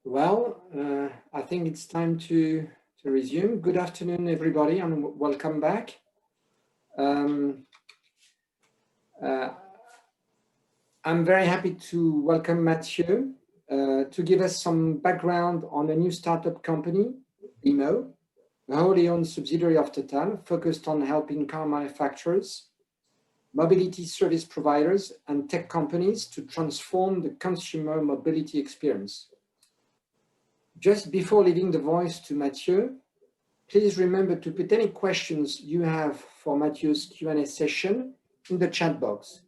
I think it's time to resume. Good afternoon, everybody, and welcome back. I'm very happy to welcome Matthieu to give us some background on a new startup company, BIMO, a wholly owned subsidiary of Total, focused on helping car manufacturers, mobility service providers, and tech companies to transform the consumer mobility experience. Just before leaving the voice to Matthieu, please remember to put any questions you have for Matthieu's Q&A session in the chat box.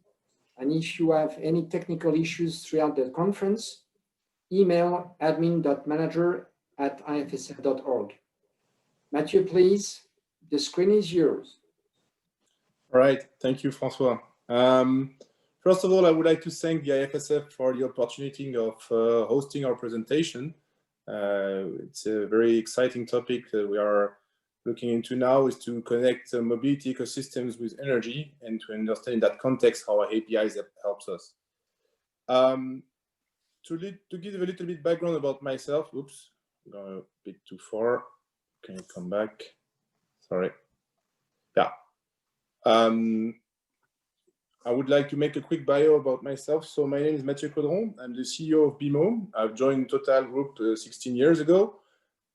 And if you have any technical issues throughout the conference, email admin.manager@ifsf.org. Matthieu, please, the screen is yours. All right, thank you, Francois. First of all, I would like to thank the IFSF for the opportunity of hosting our presentation. It's a very exciting topic that we are looking into now, is to connect mobility ecosystems with energy and to understand in that context how our APIs helps us. To give a little bit background about myself, oops, I'm going a bit too far. Can you come back? Sorry. Yeah. I would like to make a quick bio about myself. So my name is Matthieu Codron. I'm the CEO of BIMO. I've joined Total Group 16 years ago.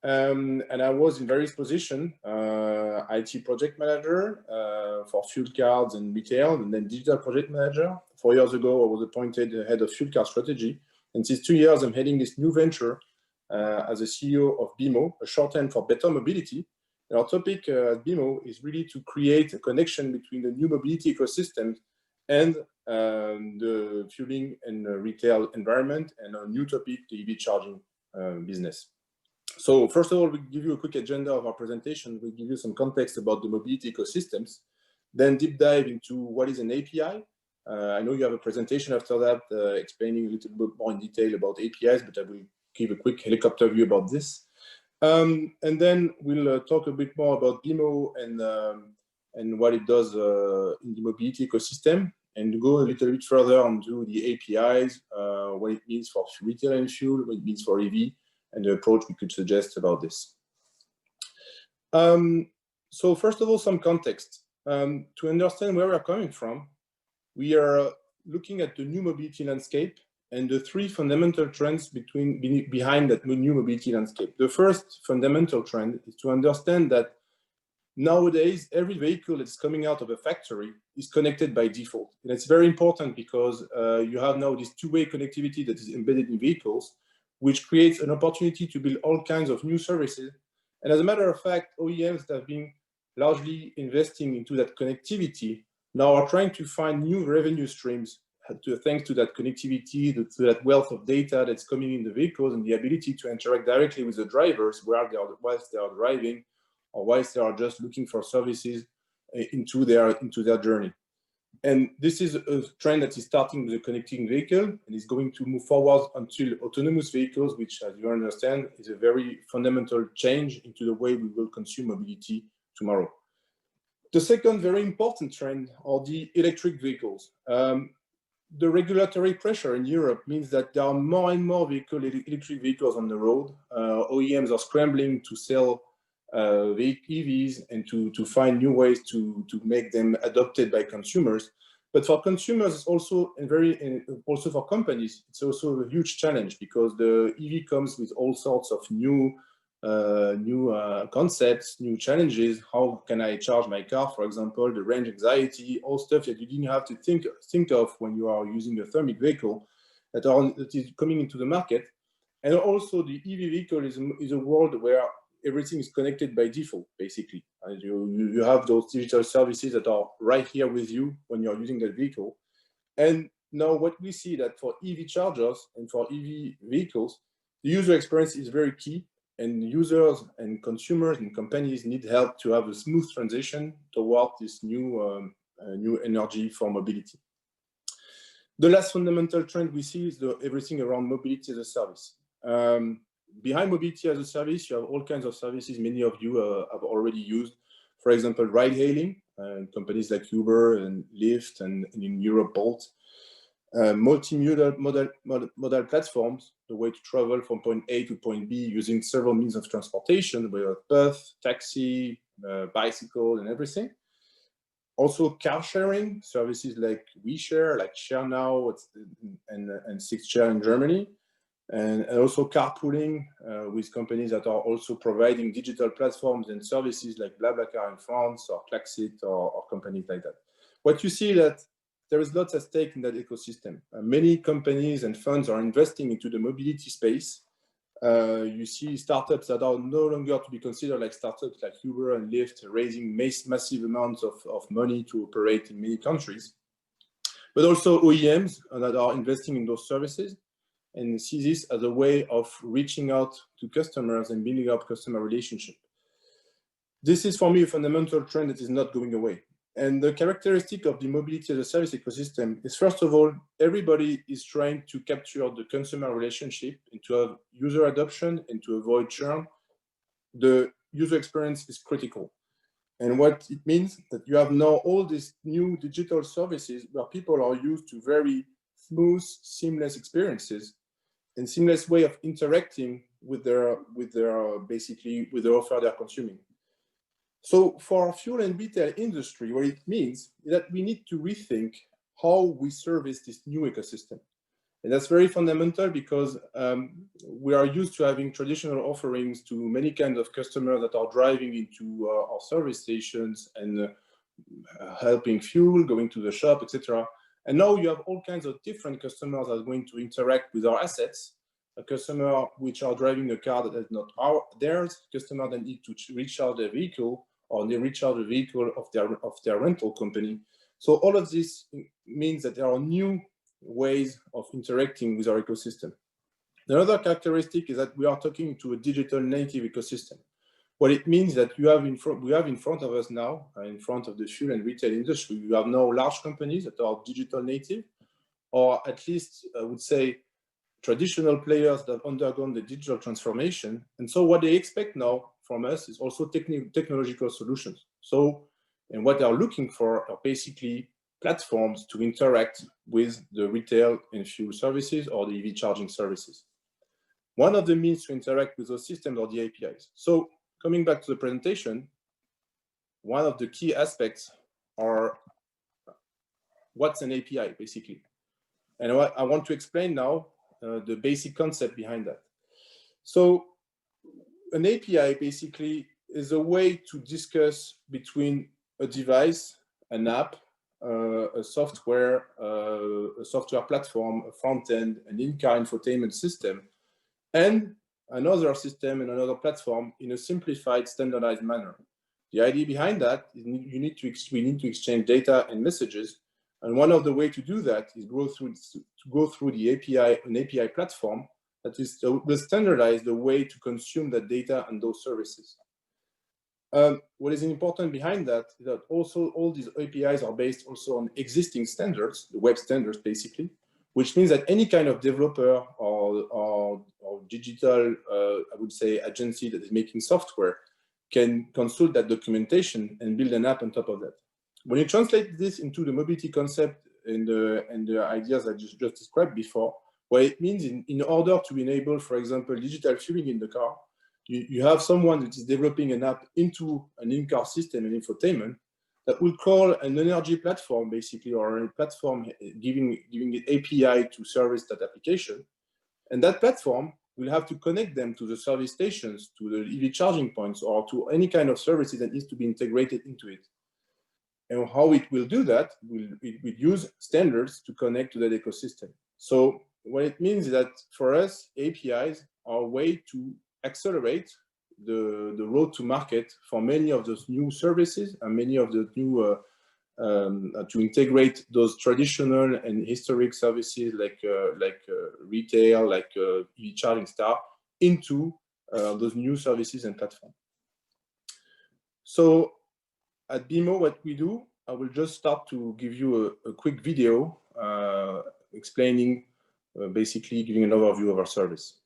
And I was in various positions, IT project manager for fuel cards and retail, and then digital project manager. 4 years ago, I was appointed head of fuel card strategy. And since 2 years, I'm heading this new venture as a CEO of BIMO, a shorthand for better mobility. And our topic at BIMO is really to create a connection between the new mobility ecosystem and the fueling and retail environment, and a new topic, the EV charging business. So first of all, we'll give you a quick agenda of our presentation. We'll give you some context about the mobility ecosystems, then deep dive into what is an API. I know you have a presentation after that explaining a little bit more in detail about APIs, but I will give a quick helicopter view about this. And then we'll talk a bit more about BIMO and what it does in the mobility ecosystem, and go a little bit further onto the APIs, what it means for retail and fuel, what it means for EV, and the approach we could suggest about this. So first of all, some context. To understand where we're coming from, we are looking at the new mobility landscape and the three fundamental trends behind that new mobility landscape. The first fundamental trend is to understand that nowadays, every vehicle that's coming out of a factory is connected by default. And it's very important because you have now this two-way connectivity that is embedded in vehicles, which creates an opportunity to build all kinds of new services. And as a matter of fact, OEMs that have been largely investing into that connectivity now are trying to find new revenue streams thanks to that connectivity, to that wealth of data that's coming in the vehicles, and the ability to interact directly with the drivers whilst they are driving, or whilst they are just looking for services into their journey. And this is a trend that is starting with a connecting vehicle and is going to move forward until autonomous vehicles, which, as you understand, is a very fundamental change into the way we will consume mobility tomorrow. The second very important trend are the electric vehicles. The regulatory pressure in Europe means that there are more and more electric vehicles on the road. OEMs are scrambling to sell EVs and to find new ways to make them adopted by consumers. But for consumers, it's also also for companies, it's also a huge challenge, because the EV comes with all sorts of new concepts, new challenges. How can I charge my car, for example? The range anxiety, all stuff that you didn't have to think of when you are using a thermic vehicle that is coming into the market. And also the EV vehicle is a world where everything is connected by default, basically. You have those digital services that are right here with you when you're using that vehicle. And now what we see that for EV chargers and for EV vehicles, the user experience is very key, and users and consumers and companies need help to have a smooth transition toward this new energy for mobility. The last fundamental trend we see is everything around mobility as a service. Behind mobility as a service, you have all kinds of services many of you have already used. For example, ride-hailing, companies like Uber and Lyft, and in Europe, Bolt. multimodal modal platforms, the way to travel from point A to point B using several means of transportation, whether bus, taxi, bicycle, and everything. Also car sharing services like WeShare, like ShareNow and SixShare in Germany. And also carpooling with companies that are also providing digital platforms and services like BlaBlaCar in France or Klaxit or companies like that. What you see that there is lots at stake in that ecosystem. Many companies and funds are investing into the mobility space. You see startups that are no longer to be considered like startups like Uber and Lyft, raising massive amounts of money to operate in many countries, but also OEMs that are investing in those services and see this as a way of reaching out to customers and building up customer relationship. This is for me a fundamental trend that is not going away. And the characteristic of the mobility as a service ecosystem is, first of all, everybody is trying to capture the consumer relationship and to have user adoption and to avoid churn. The user experience is critical. And what it means that you have now all these new digital services where people are used to very smooth, seamless experiences and seamless way of interacting with their basically with the offer they're consuming. So for our fuel and retail industry, what it means is that we need to rethink how we service this new ecosystem. And that's very fundamental because we are used to having traditional offerings to many kinds of customers that are driving into our service stations and helping fuel, going to the shop, etc. And now you have all kinds of different customers that are going to interact with our assets. A customer which are driving a car that is not theirs, customer that need to recharge their vehicle, or they recharge the vehicle of their rental company. So all of this means that there are new ways of interacting with our ecosystem. Another characteristic is that we are talking to a digital native ecosystem. What it means that we have in front of us now, in front of the fuel and retail industry, we have now large companies that are digital native, or at least I would say traditional players that have undergone the digital transformation. And so what they expect now from us is also technological solutions. So, and what they're looking for are basically platforms to interact with the retail and fuel services or the EV charging services. One of the means to interact with those systems are the APIs. So coming back to the presentation, one of the key aspects are what's an API basically. And I want to explain now the basic concept behind that. So an API basically is a way to discuss between a device, an app, a software platform, a front end, an in-car infotainment system, and another system and another platform in a simplified, standardized manner. The idea behind that is we need to exchange data and messages. And one of the ways to do that is to go through the API, an API platform that will standardize the way to consume that data and those services. What is important behind that is that also all these APIs are based also on existing standards, the web standards basically, which means that any kind of developer or digital, I would say, agency that is making software can consult that documentation and build an app on top of that. When you translate this into the mobility concept and the ideas I just described before, what it means in order to enable, for example, digital fueling in the car, you have someone that is developing an app into an in-car system and infotainment that will call an energy platform, basically, or a platform giving it API to service that application. And that platform will have to connect them to the service stations, to the EV charging points, or to any kind of services that needs to be integrated into it. And how it will do that, it will use standards to connect to that ecosystem. So what it means is that for us, APIs are a way to accelerate the road to market for many of those new services and many of the new, to integrate those traditional and historic services like retail, like EV charging stuff into those new services and platforms. So at BMO, what we do, I will just start to give you a quick video explaining, basically giving an overview of our service.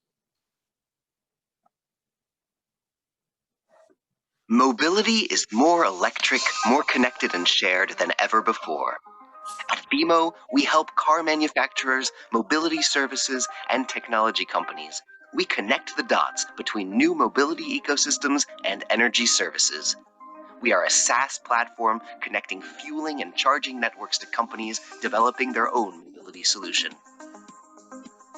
Mobility is more electric, more connected and shared than ever before. At BMO, we help car manufacturers, mobility services, and technology companies. We connect the dots between new mobility ecosystems and energy services. We are a SaaS platform connecting fueling and charging networks to companies developing their own mobility solution.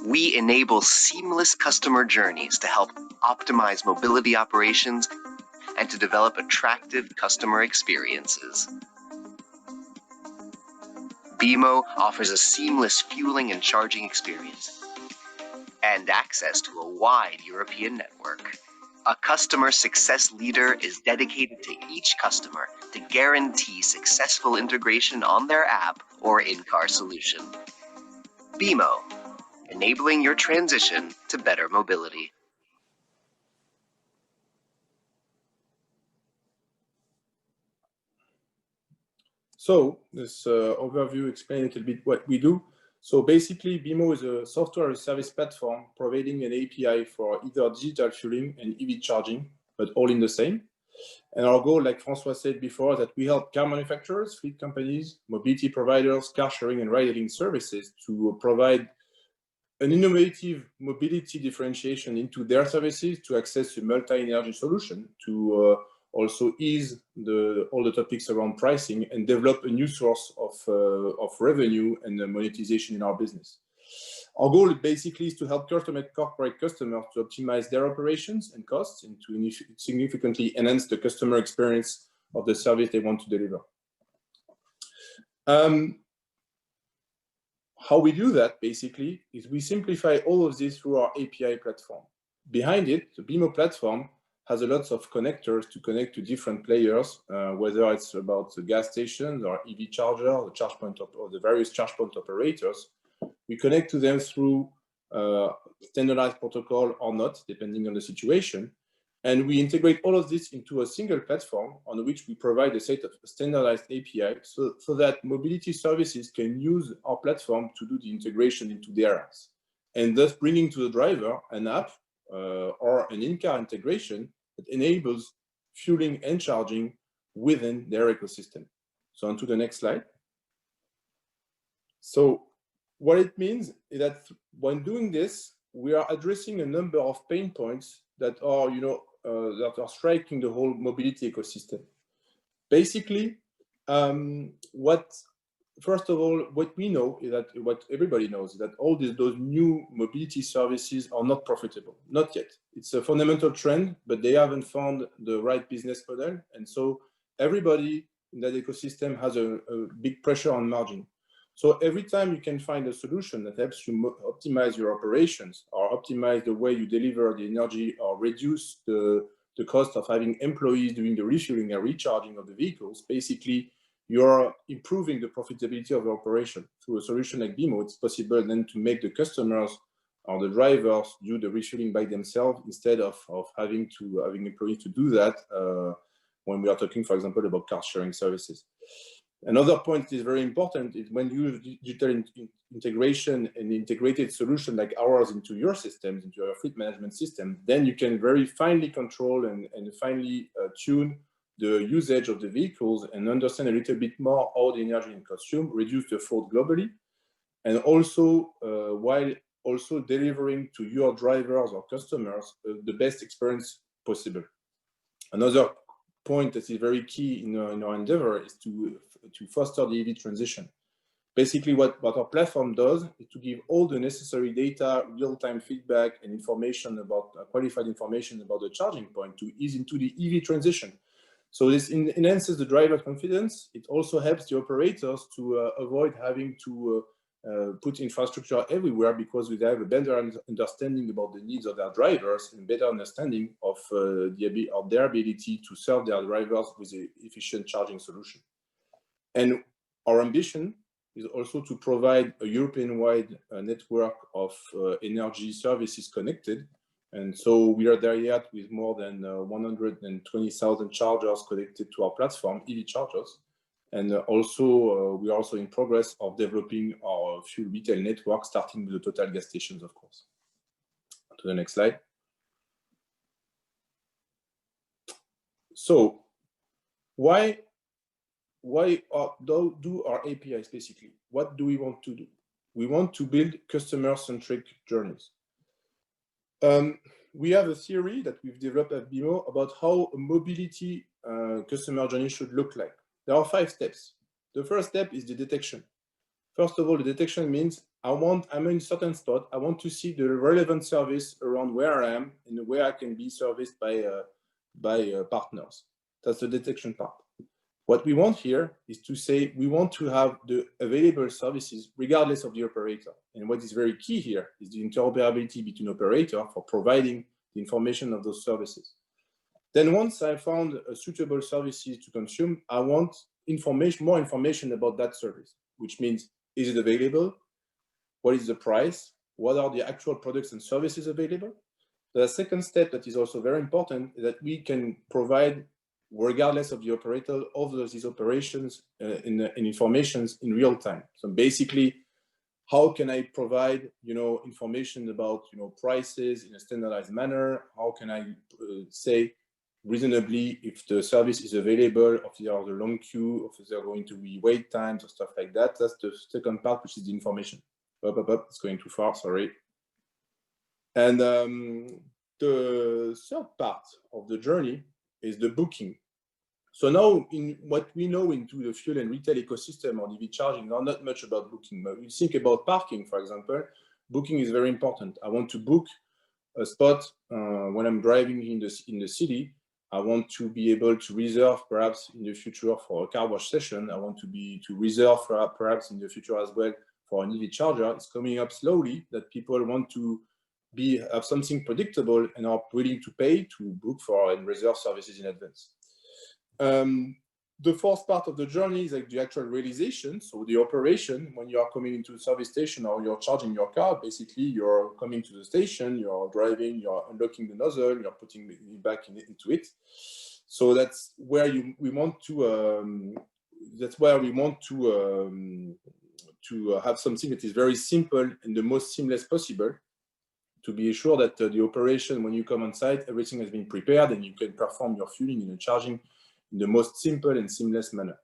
We enable seamless customer journeys to help optimize mobility operations and to develop attractive customer experiences. BMO offers a seamless fueling and charging experience and access to a wide European network. A customer success leader is dedicated to each customer to guarantee successful integration on their app or in-car solution. BMO, enabling your transition to better mobility. So this overview explains a little bit what we do. So basically, BMO is a software as a service platform providing an API for either digital fueling and EV charging, but all in the same. And our goal, like Francois said before, is that we help car manufacturers, fleet companies, mobility providers, car sharing and ride-hailing services to provide an innovative mobility differentiation into their services to access a multi-energy solution, to also ease all the topics around pricing and develop a new source of revenue and monetization in our business. Our goal basically is to help corporate customers to optimize their operations and costs and to significantly enhance the customer experience of the service they want to deliver. How we do that basically is we simplify all of this through our API platform. Behind it, the BMO platform has a lot of connectors to connect to different players, whether it's about the gas stations or EV charger, the charge point or the various charge point operators. We connect to them through standardized protocol or not, depending on the situation. And we integrate all of this into a single platform on which we provide a set of standardized API so that mobility services can use our platform to do the integration into their apps, and thus bringing to the driver an app or an in-car integration that enables fueling and charging within their ecosystem. So on to the next slide. So what it means is that when doing this, we are addressing a number of pain points that are, striking the whole mobility ecosystem. Basically, first of all, what we know is that what everybody knows is that all those new mobility services are not profitable, not yet. It's a fundamental trend, but they haven't found the right business model. And so everybody in that ecosystem has a big pressure on margin. So every time you can find a solution that helps you optimize your operations or optimize the way you deliver the energy or reduce the cost of having employees doing the refueling and recharging of the vehicles, basically you're improving the profitability of the operation. Through a solution like BMO, it's possible then to make the customers or the drivers do the refueling by themselves instead of having employees to do that when we are talking, for example, about car sharing services. Another point that is very important is when you use digital integration and integrated solution like ours into your systems, into your fleet management system, then you can very finely control and finely tune the usage of the vehicles and understand a little bit more how the energy is consumed, reduce the fraud globally, and also while also delivering to your drivers or customers the best experience possible. Another point that is very key in our endeavor is to foster the EV transition. Basically, what our platform does is to give all the necessary data, real-time feedback, and information about qualified information about the charging point to ease into the EV transition. So this enhances the driver confidence. It also helps the operators to avoid having to put infrastructure everywhere, because we have a better understanding about the needs of their drivers and better understanding of their ability to serve their drivers with an efficient charging solution. And our ambition is also to provide a European-wide network of energy services connected. And so we are there yet with more than 120,000 chargers connected to our platform, EV chargers. And also, we are also in progress of developing our fuel retail network, starting with the total gas stations, of course. To the next slide. So, why why do our APIs basically? What do we want to do? We want to build customer-centric journeys. We have a theory that we've developed at BMO about how a mobility customer journey should look like. There are 5 steps. The first step is the detection. First of all, the detection means I'm in a certain spot. I want to see the relevant service around where I am and where I can be serviced by partners. That's the detection part. What we want here is to say we want to have the available services regardless of the operator. And what is very key here is the interoperability between operators for providing the information of those services. Then once I found a suitable services to consume, I want more information about that service, which means, is it available? What is the price? What are the actual products and services available? The second step that is also very important is that we can provide, regardless of the operator, of these operations and informations in real time. So basically, how can I provide, information about, prices in a standardized manner? How can I say reasonably if the service is available, if there are the long queue, if there are going to be wait times or stuff like that? That's the second part, which is the information. It's going too far, sorry. And the third part of the journey is the booking. So now, in what we know into the fuel and retail ecosystem on EV charging, not much about booking. But we think about parking, for example. Booking is very important. I want to book a spot when I'm driving in the city. I want to be able to reserve, perhaps in the future, for a car wash session. I want to reserve, perhaps in the future as well, for an EV charger. It's coming up slowly that people want to have something predictable and are willing to pay to book for and reserve services in advance. The fourth part of the journey is like the actual realization. So the operation, when you are coming into a service station or you're charging your car, basically you're coming to the station, you're driving, you're unlocking the nozzle, you're putting it back into it. So that's where we want to have something that is very simple and the most seamless possible, to be sure that the operation, when you come on site, everything has been prepared and you can perform your fueling and charging in the most simple and seamless manner.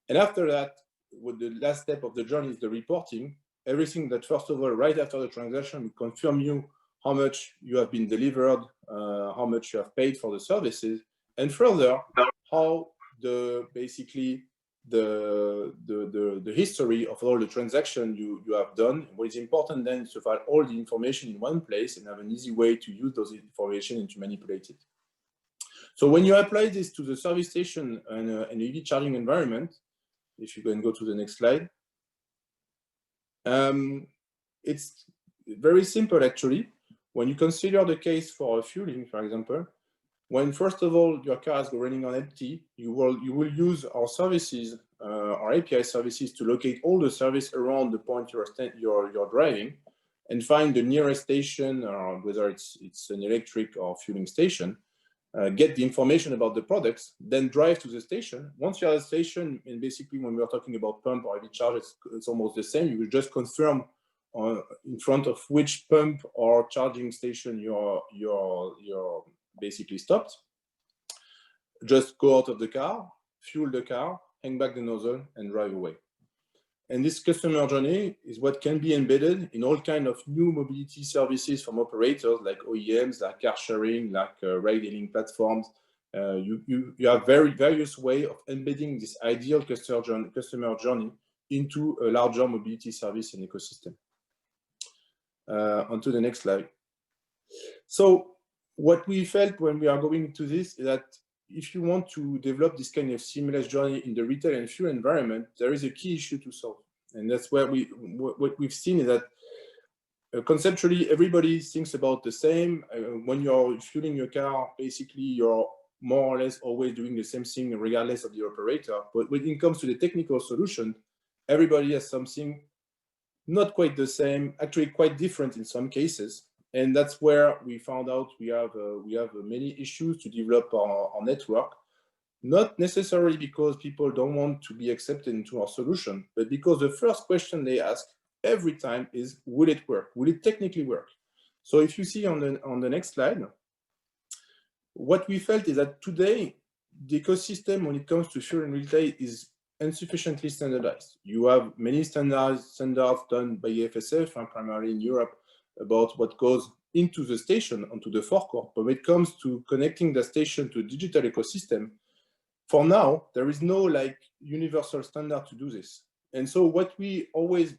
And after that, what the last step of the journey is the reporting. Everything that, first of all, right after the transaction, we confirm you how much you have been delivered, how much you have paid for the services, and further, how basically the history of all the transactions you have done. What is important then is to find all the information in one place and have an easy way to use those information and to manipulate it. So when you apply this to the service station and an EV charging environment, if you can go to the next slide, it's very simple actually. When you consider the case for fueling, for example, when first of all your car is running on empty, you will use our services, our API services, to locate all the service around the point you're driving, and find the nearest station, whether it's an electric or fueling station. Get the information about the products, then drive to the station. Once you're at the station, and basically when we're talking about pump or EV charge, it's almost the same. You will just confirm in front of which pump or charging station you're basically stopped. Just go out of the car, fuel the car, hang back the nozzle, and drive away. And this customer journey is what can be embedded in all kinds of new mobility services from operators like OEMs, like car sharing, like ride-hailing platforms. You have various ways of embedding this ideal customer journey into a larger mobility service and ecosystem. On to the next slide. So what we felt when we are going into this is that if you want to develop this kind of seamless journey in the retail and fuel environment, there is a key issue to solve. And that's where what we've seen is that conceptually, everybody thinks about the same. When you're fueling your car, basically, you're more or less always doing the same thing regardless of the operator. But when it comes to the technical solution, everybody has something not quite the same, actually quite different in some cases. And that's where we found out we have many issues to develop our network, not necessarily because people don't want to be accepted into our solution, but because the first question they ask every time is, will it work? Will it technically work? So if you see on the next slide, what we felt is that today, the ecosystem when it comes to fuel and retail is insufficiently standardized. You have many standards done by IFSF and primarily in Europe about what goes into the station, onto the forecourt. But when it comes to connecting the station to a digital ecosystem, for now, there is no like universal standard to do this. And so what we always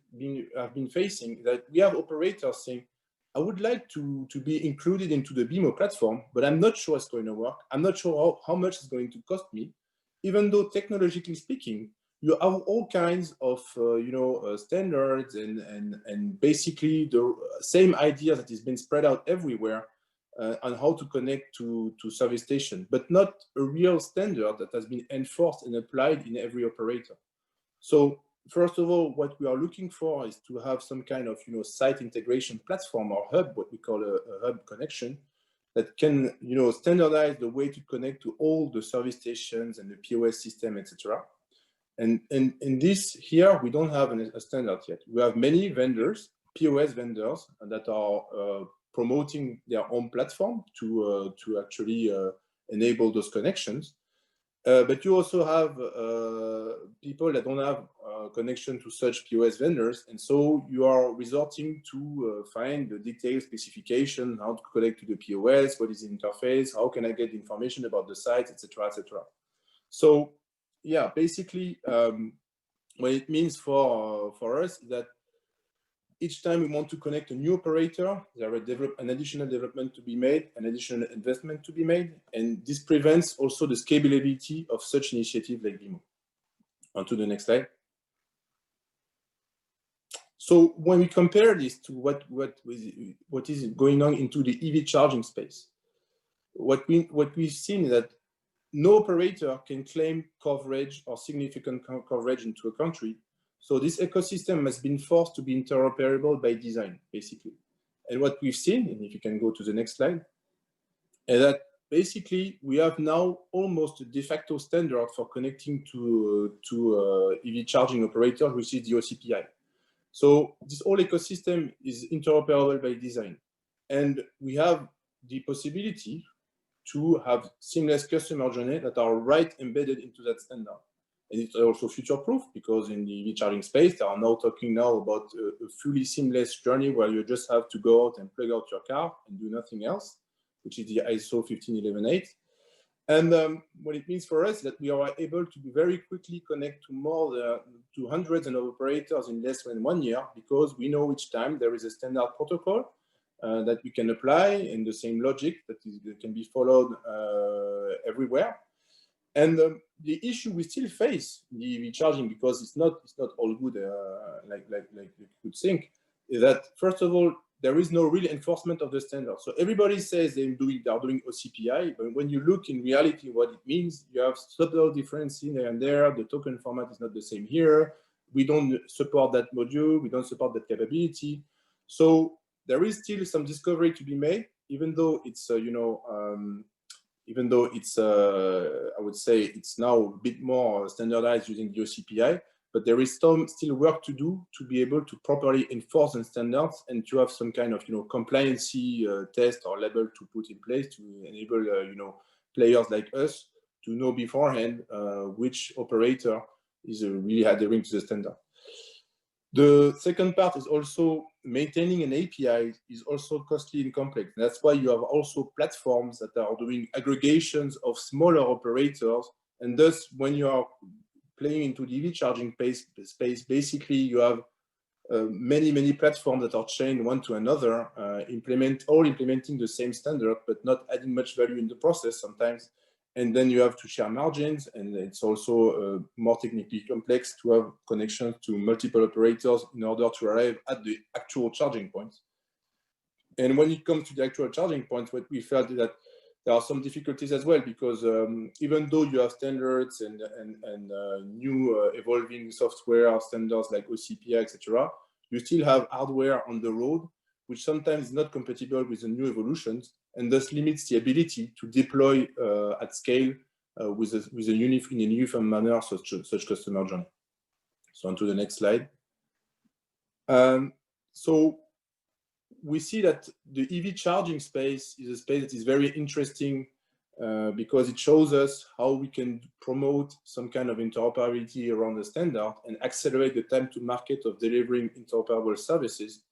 have been facing is that we have operators saying, I would like to be included into the BMO platform, but I'm not sure it's going to work. I'm not sure how much it's going to cost me, even though technologically speaking, you have all kinds of standards and basically the same idea that has been spread out everywhere on how to connect to service station, but not a real standard that has been enforced and applied in every operator. So first of all, what we are looking for is to have some kind of site integration platform or hub, what we call a hub connection, that can standardize the way to connect to all the service stations and the POS system, etc. And in this here, we don't have a standard yet. We have many vendors, POS vendors, that are promoting their own platform to actually enable those connections. But you also have people that don't have connection to such POS vendors, and so you are resorting to find the detailed specification, how to connect to the POS, what is the interface, how can I get information about the site, etc., etc. So yeah, basically, what it means for us is that each time we want to connect a new operator, there is an additional development to be made, an additional investment to be made, and this prevents also the scalability of such initiative like BMO. On to the next slide. So when we compare this to what is going on into the EV charging space, what we've seen is that no operator can claim coverage or significant coverage into a country. So this ecosystem has been forced to be interoperable by design, basically. And what we've seen, and if you can go to the next slide, is that basically we have now almost a de facto standard for connecting to EV charging operators, which is the OCPI. So this whole ecosystem is interoperable by design. And we have the possibility to have seamless customer journey that are right embedded into that standard. And it's also future-proof because in the EV charging space, they are now talking now about a fully seamless journey where you just have to go out and plug out your car and do nothing else, which is the ISO 15118. And what it means for us is that we are able to very quickly connect to hundreds of operators in less than 1 year, because we know each time there is a standard protocol that we can apply in the same logic that can be followed everywhere. And the issue we still face in the EV charging, because it's not all good like you could think, is that first of all, there is no real enforcement of the standard. So everybody says they are doing OCPI, but when you look in reality what it means, you have subtle differences here and there. The token format is not the same here. We don't support that module. We don't support that capability. So there is still some discovery to be made, even though it's I would say it's now a bit more standardized using the OCPI, but there is still work to do to be able to properly enforce the standards and to have some kind of compliancy test or label to put in place to enable players like us to know beforehand which operator is really adhering to the standard. The second part is also maintaining an API is also costly and complex. And that's why you have also platforms that are doing aggregations of smaller operators. And thus, when you are playing into the EV charging space, basically you have many platforms that are chained one to another, implementing the same standard, but not adding much value in the process sometimes. And then you have to share margins, and it's also more technically complex to have connections to multiple operators in order to arrive at the actual charging points. And when it comes to the actual charging points, what we felt is that there are some difficulties as well, because even though you have standards and new evolving software standards like OCPI, etc., you still have hardware on the road, which sometimes is not compatible with the new evolutions, and thus limits the ability to deploy at scale in a uniform manner such customer journey. So on to the next slide. So we see that the EV charging space is a space that is very interesting because it shows us how we can promote some kind of interoperability around the standard and accelerate the time to market of delivering interoperable services.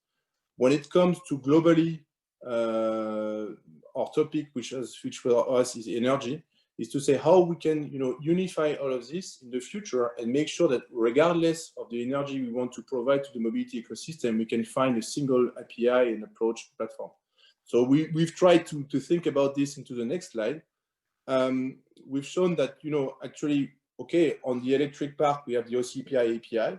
When it comes to globally, our topic, which for us is energy, is to say how we can unify all of this in the future and make sure that regardless of the energy we want to provide to the mobility ecosystem, we can find a single API and approach platform. So we've tried to think about this into the next slide. We've shown that, actually, okay, on the electric part, we have the OCPI API.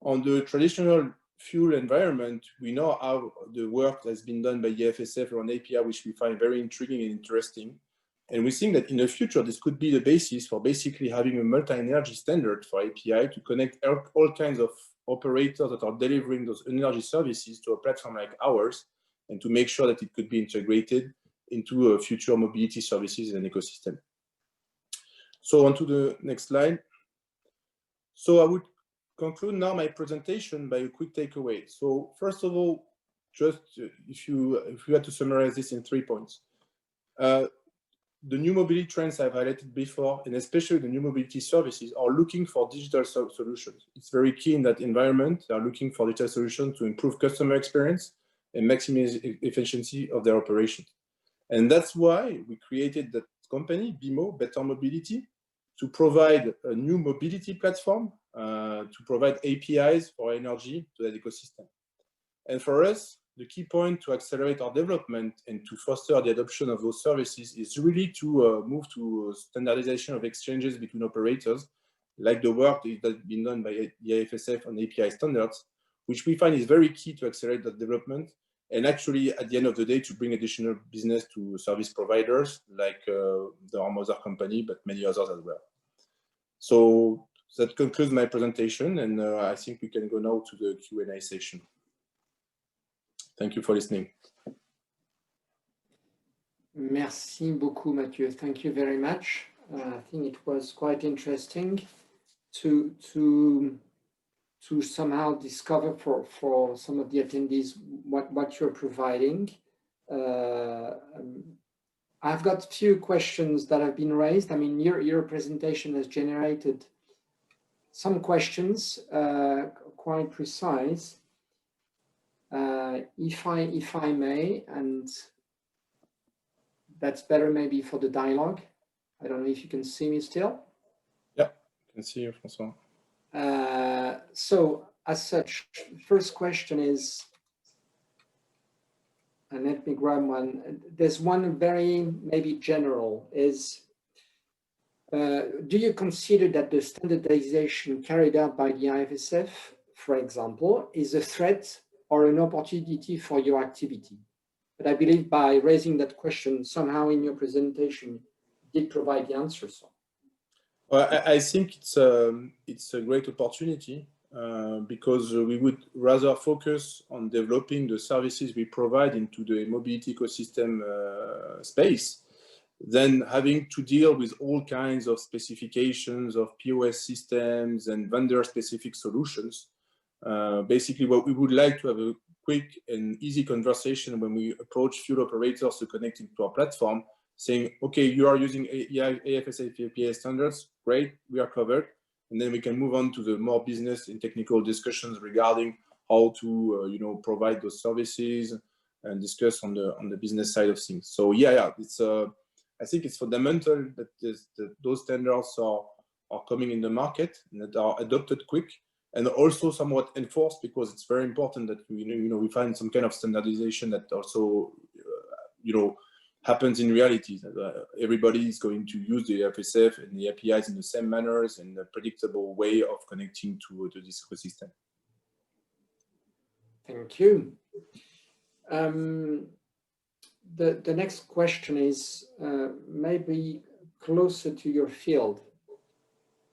On the traditional fuel environment, we know how the work that's been done by IFSF around API, which we find very intriguing and interesting. And we think that in the future, this could be the basis for basically having a multi-energy standard for API to connect all kinds of operators that are delivering those energy services to a platform like ours, and to make sure that it could be integrated into future mobility services and ecosystem. So on to the next slide. So I would conclude now my presentation by a quick takeaway. So first of all, just if you had to summarize this in 3 points. The new mobility trends I've highlighted before, and especially the new mobility services, are looking for digital solutions. It's very key in that environment. They are looking for digital solutions to improve customer experience and maximize efficiency of their operations. And that's why we created that company, BMO, Better Mobility, to provide a new mobility platform, to provide APIs for energy to that ecosystem. And for us, the key point to accelerate our development and to foster the adoption of those services is really to move to standardization of exchanges between operators, like the work that's been done by the IFSF on API standards, which we find is very key to accelerate that development, and actually, at the end of the day, to bring additional business to service providers like our mother company, but many others as well. So that concludes my presentation, and I think we can go now to the Q&A session. Thank you for listening. Merci beaucoup, Matthieu. Thank you very much. I think it was quite interesting to somehow discover for some of the attendees what you're providing. I've got a few questions that have been raised. I mean, your presentation has generated some questions, quite precise. If I may, and that's better maybe for the dialogue. I don't know if you can see me still. Yeah, I can see you, François. So as such, first question is, and let me grab one. There's one very maybe general is, do you consider that the standardization carried out by the IFSF, for example, is a threat or an opportunity for your activity? But I believe by raising that question somehow in your presentation, you did provide the answer. So. Well, I think it's a great opportunity because we would rather focus on developing the services we provide into the mobility ecosystem space than having to deal with all kinds of specifications of POS systems and vendor-specific solutions. Basically, what we would like to have a quick and easy conversation when we approach fuel operators to connect into our platform, saying, okay, you are using IFSF API standards, great, we are covered. And then we can move on to the more business and technical discussions regarding how to provide those services and discuss on the business side of things. So yeah, it's I think it's fundamental that those standards are coming in the market and that are adopted quick and also somewhat enforced, because it's very important that we find some kind of standardization that also happens in reality. Everybody is going to use the IFSF and the APIs in the same manners and a predictable way of connecting to this ecosystem. Thank you. The next question is maybe closer to your field.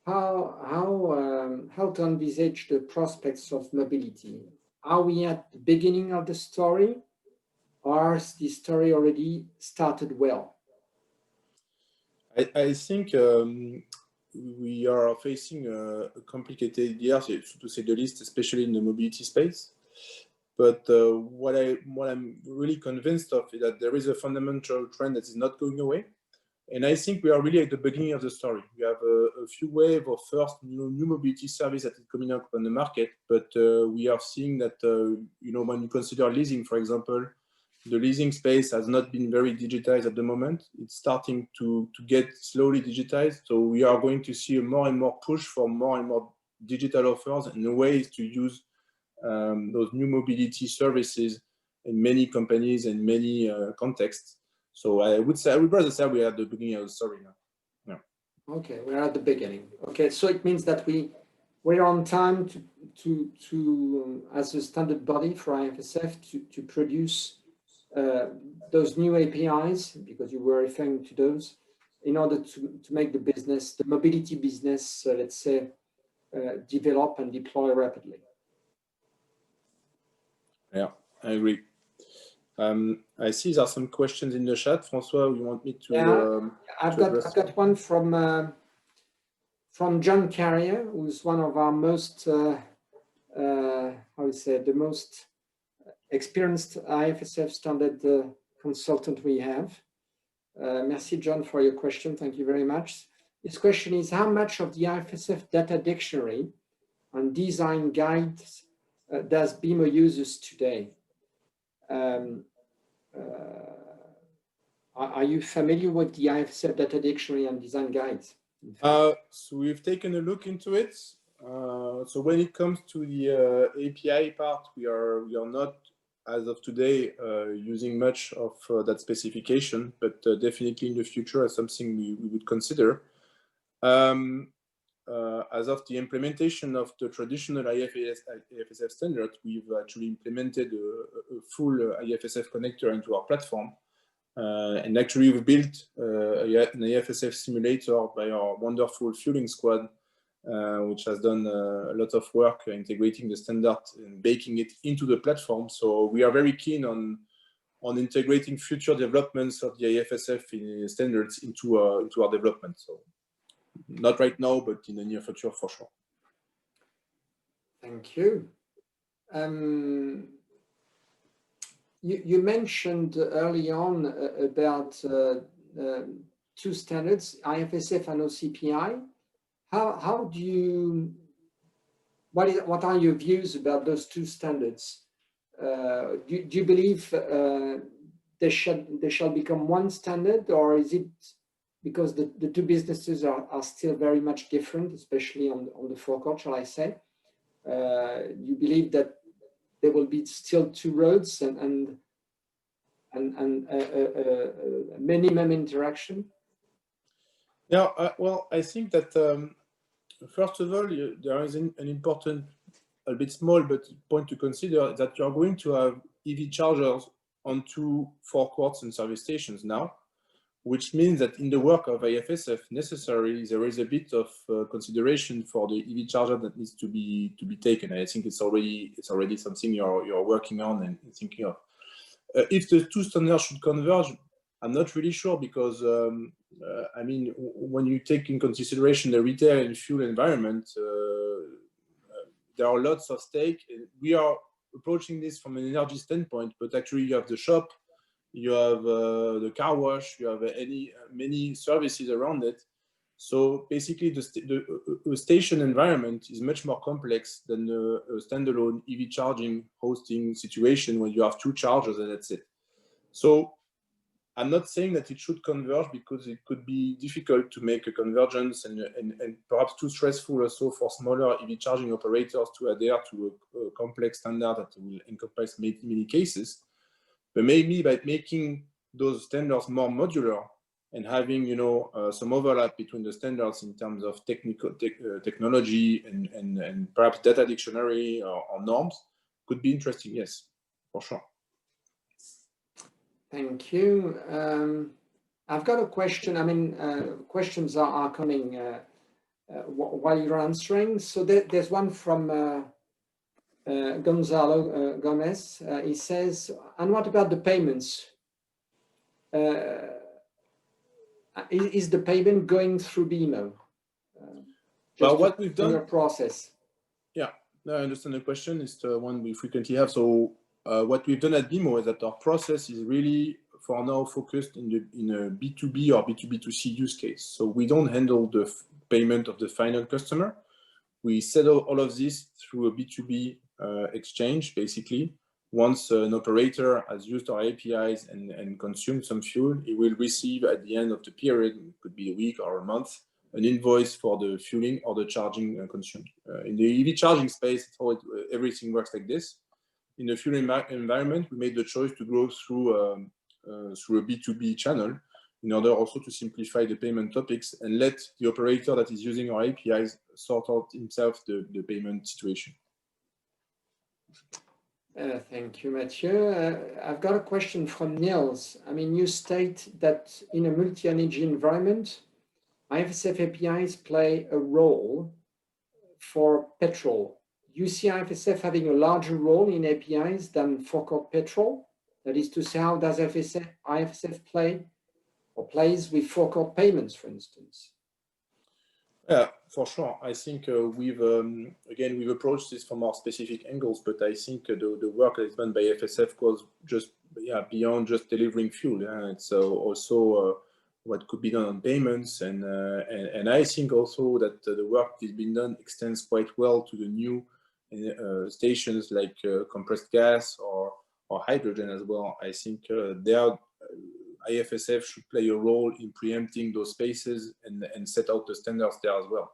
How to envisage the prospects of mobility? Are we at the beginning of the story, or has the story already started well? I think we are facing a complicated year, to say the least, especially in the mobility space. But what I'm really convinced of is that there is a fundamental trend that is not going away. And I think we are really at the beginning of the story. We have a few waves of first new mobility service that is coming up on the market, but we are seeing that when you consider leasing, for example, the leasing space has not been very digitized at the moment. It's starting to get slowly digitized. So we are going to see a more and more push for more and more digital offers and ways to use those new mobility services in many companies and many contexts. So I would rather say we are at the beginning of the story now. Yeah. Okay, we're at the beginning. Okay, so it means that we're on time to as a standard body for IFSF to produce those new APIs, because you were referring to those, in order to make the mobility business, let's say, develop and deploy rapidly. Yeah, I agree. I see there are some questions in the chat. François, you want me to? Yeah, I've got one from John Carrier, who's one of our most, the most experienced IFSF standard consultant we have. Merci, John, for your question. Thank you very much. His question is, how much of the IFSF data dictionary and design guides does BMO uses today? Are you familiar with the IFSF data dictionary and design guides? So we've taken a look into it. So when it comes to the API part, we are not, as of today, using much of that specification, but definitely in the future as something we would consider. As of the implementation of the traditional IFSF standard, we've actually implemented a full IFSF connector into our platform. And actually, we've built an IFSF simulator by our wonderful fueling squad, which has done a lot of work integrating the standard and baking it into the platform. So we are very keen on integrating future developments of the IFSF standards into our development. So not right now, but in the near future for sure. Thank you. You mentioned early on about two standards, IFSF and OCPI. How do you? What are your views about those two standards? Do you believe they shall become one standard, or is it because the two businesses are still very much different, especially on the forecourt, shall I say? You believe that there will be still two roads and minimum interaction? Yeah, well, I think that first of all, there is an important, a bit small, but point to consider that you're going to have EV chargers on two forecourts and service stations now, which means that in the work of IFSF necessary, there is a bit of consideration for the EV charger that needs to be taken. I think it's already something you're working on and thinking of. If the two standards should converge, I'm not really sure, because I mean, when you take in consideration the retail and fuel environment, there are lots of stake. We are approaching this from an energy standpoint, but actually you have the shop, you have the car wash, you have many services around it. So basically, the station environment is much more complex than a standalone EV charging hosting situation where you have two chargers and that's it. So I'm not saying that it should converge, because it could be difficult to make a convergence and perhaps too stressful also for smaller EV charging operators to adhere to a complex standard that will encompass many cases. But maybe by making those standards more modular and having some overlap between the standards in terms of technology and perhaps data dictionary or norms could be interesting. Yes, for sure. Thank you. I've got a question. I mean, questions are coming while you're answering. So there's one from Gonzalo Gomez. He says, and what about the payments? Is the payment going through BMO? Well, what we've done, your process. Yeah, no, I understand the question. It's the one we frequently have. So what we've done at BMO is that our process is really for now focused in a B2B or B2B2C use case. So we don't handle the payment of the final customer. We settle all of this through a B2B exchange, basically. Once an operator has used our APIs and consumed some fuel, he will receive at the end of the period, it could be a week or a month, an invoice for the fueling or the charging consumed. In the EV charging space, everything works like this. In the fuel environment, we made the choice to go through a B2B channel in order also to simplify the payment topics and let the operator that is using our APIs sort out himself the payment situation. Thank you, Matthieu. I've got a question from Niels. I mean, you state that in a multi-energy environment, IFSF APIs play a role for petrol. You see IFSF having a larger role in APIs than forecourt petrol? That is to say, how does IFSF play or plays with forecourt payments, for instance? Yeah, for sure. I think we've approached this from our specific angles, but I think the work that is done by IFSF goes just beyond just delivering fuel. It's also what could be done on payments, and I think also that the work that has been done extends quite well to the new stations like compressed gas or hydrogen as well. I think IFSF should play a role in preempting those spaces and set out the standards there as well.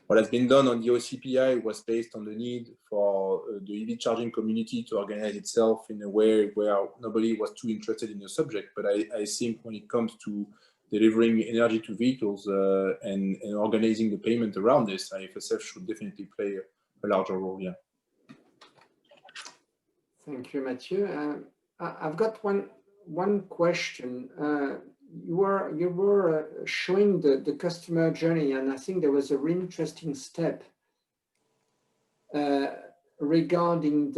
What has been done on the OCPI was based on the need for the EV charging community to organize itself in a way where nobody was too interested in the subject. But I think when it comes to delivering energy to vehicles and organizing the payment around this, IFSF should definitely play a larger role, yeah. Thank you, Matthieu. I've got one question. You were showing the customer journey, and I think there was a really interesting step regarding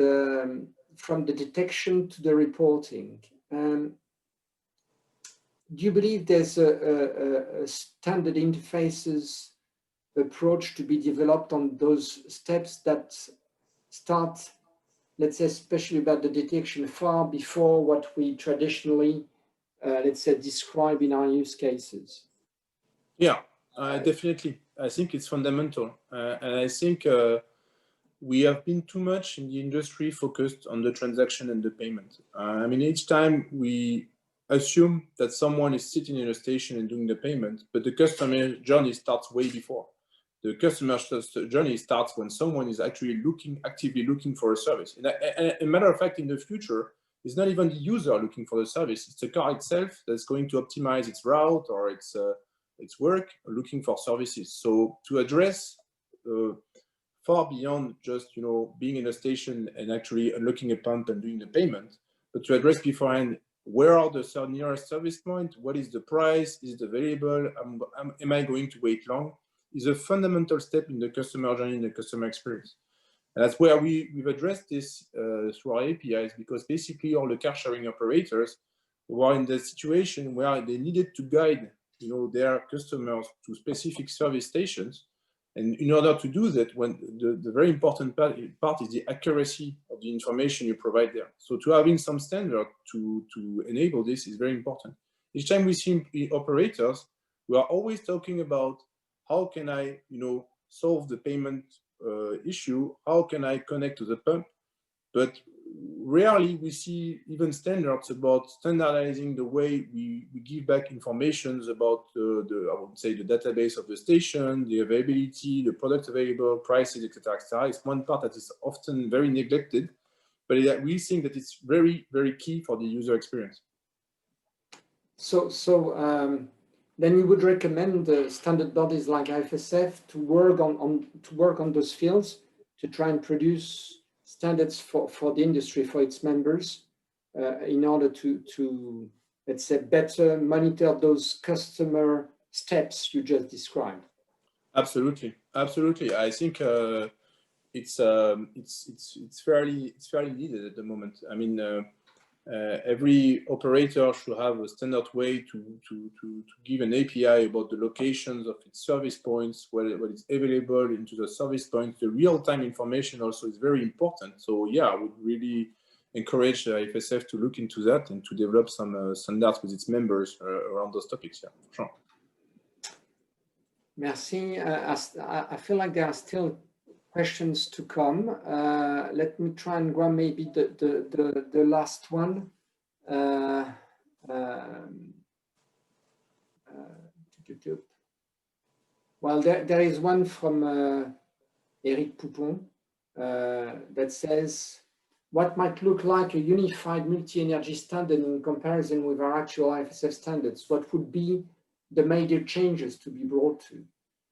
from the detection to the reporting. Do you believe there's a standard interfaces approach to be developed on those steps that start, let's say, especially about the detection far before what we traditionally, let's say, describe in our use cases? Yeah, definitely. I think it's fundamental. And I think we have been too much in the industry focused on the transaction and the payment. I mean, each time we assume that someone is sitting in a station and doing the payment, but the customer journey starts way before. The customer journey starts when someone is actually actively looking for a service. And a matter of fact, in the future, it's not even the user looking for the service. It's the car itself that's going to optimize its route or its work, looking for services. So to address far beyond just being in a station and actually unlocking a pump and doing the payment, but to address beforehand, where are the nearest service points? What is the price? Is it available? Am I going to wait long? Is a fundamental step in the customer journey and the customer experience. And that's where we've addressed this through our APIs, because basically all the car sharing operators were in the situation where they needed to guide their customers to specific service stations. And in order to do that, when the very important part is the accuracy of the information you provide there. So to having some standard to enable this is very important. Each time we see operators, we are always talking about how can I solve the payment issue, how can I connect to the pump? But rarely we see even standards about standardizing the way we give back informations about I would say the database of the station, the availability, the product available, prices, etc., etc. It's one part that is often very neglected, but we think that it's very, very key for the user experience. So then you would recommend the standard bodies like IFSF to work on those fields to try and produce standards for the industry, for its members, in order to let's say better monitor those customer steps you just described. Absolutely. I think it's fairly needed at the moment. I mean, every operator should have a standard way to give an API about the locations of its service points, what is available into the service points. The real-time information also is very important. So yeah, I would really encourage IFSF to look into that and to develop some standards with its members around those topics. Yeah, for sure. Merci. I feel like there are still questions to come. Let me try and grab maybe the last one. Well, there is one from Eric Poupon that says, what might look like a unified multi-energy standard in comparison with our actual IFSF standards? What would be the major changes to be brought to?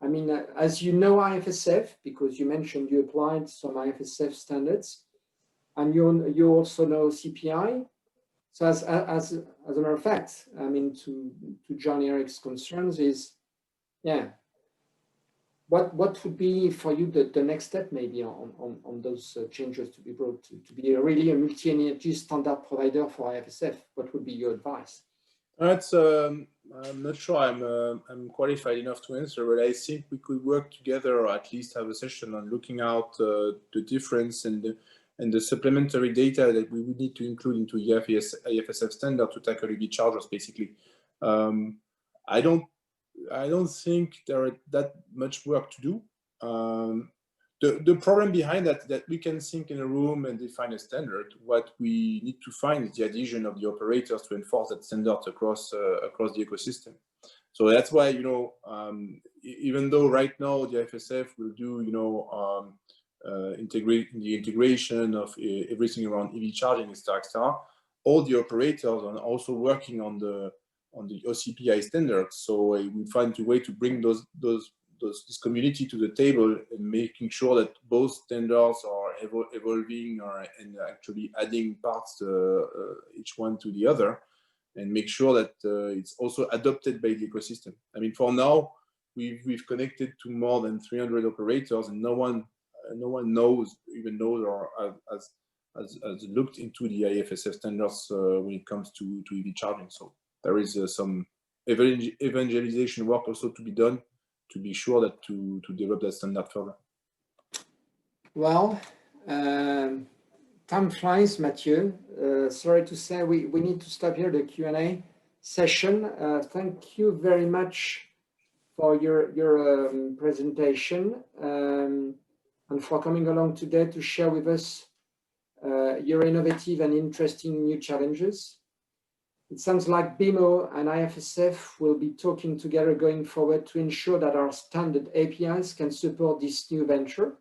I mean, as you know IFSF, because you mentioned you applied some IFSF standards, and you also know CPI. So as a matter of fact, I mean, to John Eric's concerns is, yeah, what would be for you the next step maybe on those changes to be brought to be really a multi-energy standard provider for IFSF? What would be your advice? I'm not sure I'm qualified enough to answer, but I think we could work together, or at least have a session on looking out the difference and the supplementary data that we would need to include into the IFSF standard to tackle EV chargers, basically. I don't think there is that much work to do. The problem behind that we can think in a room and define a standard. What we need to find is the adhesion of the operators to enforce that standard across the ecosystem. So that's why, you know, even though right now the IFSF will do, you know, integration of everything around EV charging, etc., all the operators are also working on the OCPI standards. So we find a way to bring this community to the table and making sure that both standards are evolving and actually adding parts, each one to the other, and make sure that it's also adopted by the ecosystem. I mean, for now, we've connected to more than 300 operators, and no one knows or has looked into the IFSF standards when it comes to EV charging. So there is some evangelization work also to be done to be sure that to develop that standard further. Well, time flies, Matthieu. Sorry to say we need to stop here the Q&A session. Thank you very much for your presentation and for coming along today to share with us your innovative and interesting new challenges. It sounds like BMO and IFSF will be talking together going forward to ensure that our standard APIs can support this new venture.